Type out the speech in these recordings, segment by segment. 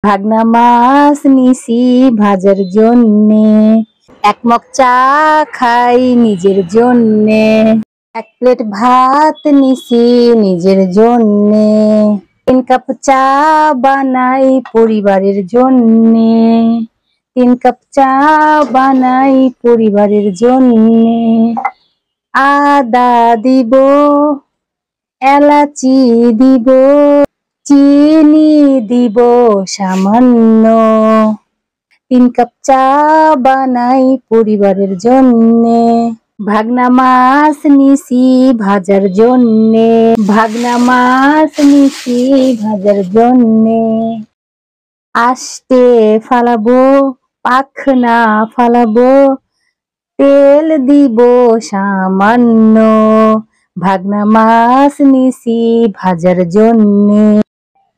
ভাগনা মাছ নিছি ভাজার জন্যে, এক মগ চা খাই নিজের জন্যে, এক প্লেট ভাত নিছি নিজের জন্যে, 3 কাপ চা বানাই পরিবারের জন্যে, 3 কাপ চা বানাই পরিবারের জন্যে। আদা দিব, এলাচি দিব, চিনি দিব সামান্য, 3 কাপ চা বানাই পরিবারের জন্যে। ভাগনা মাছ নিছি ভাজার জন্যে, ভাগনা মাছ নিছি ভাজার জন্যে। আস্তে ফালাবো, পাখনা ফালাবো, তেল দিব সামান্য, ভাগনা মাছ নিছি ভাজার জন্যে।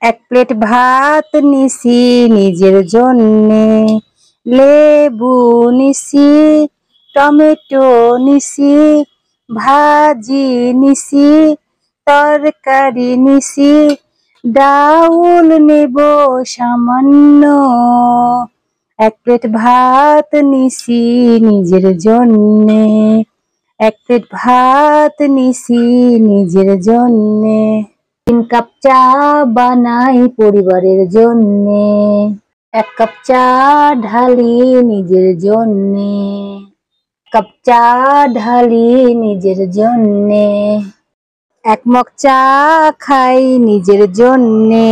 এক প্লেট ভাত নিছি নিজের জন্যে, লেবু নিছি, টমেটো নিছি, ভাজি নিছি, তরকারি নিছি, ডাউল নেব সামান্য। এক প্লেট ভাত নিছি নিজের জন্যে, এক প্লেট ভাত নিছি নিজের জন্যে। 3 কাপ চা বানাই পরিবারের জন্যে, 1 কাপ চা ঢালি নিজের জন্যে, কাপ চা ঢালি নিজের জন্যে, 1 মগ চা খাই নিজের জন্যে।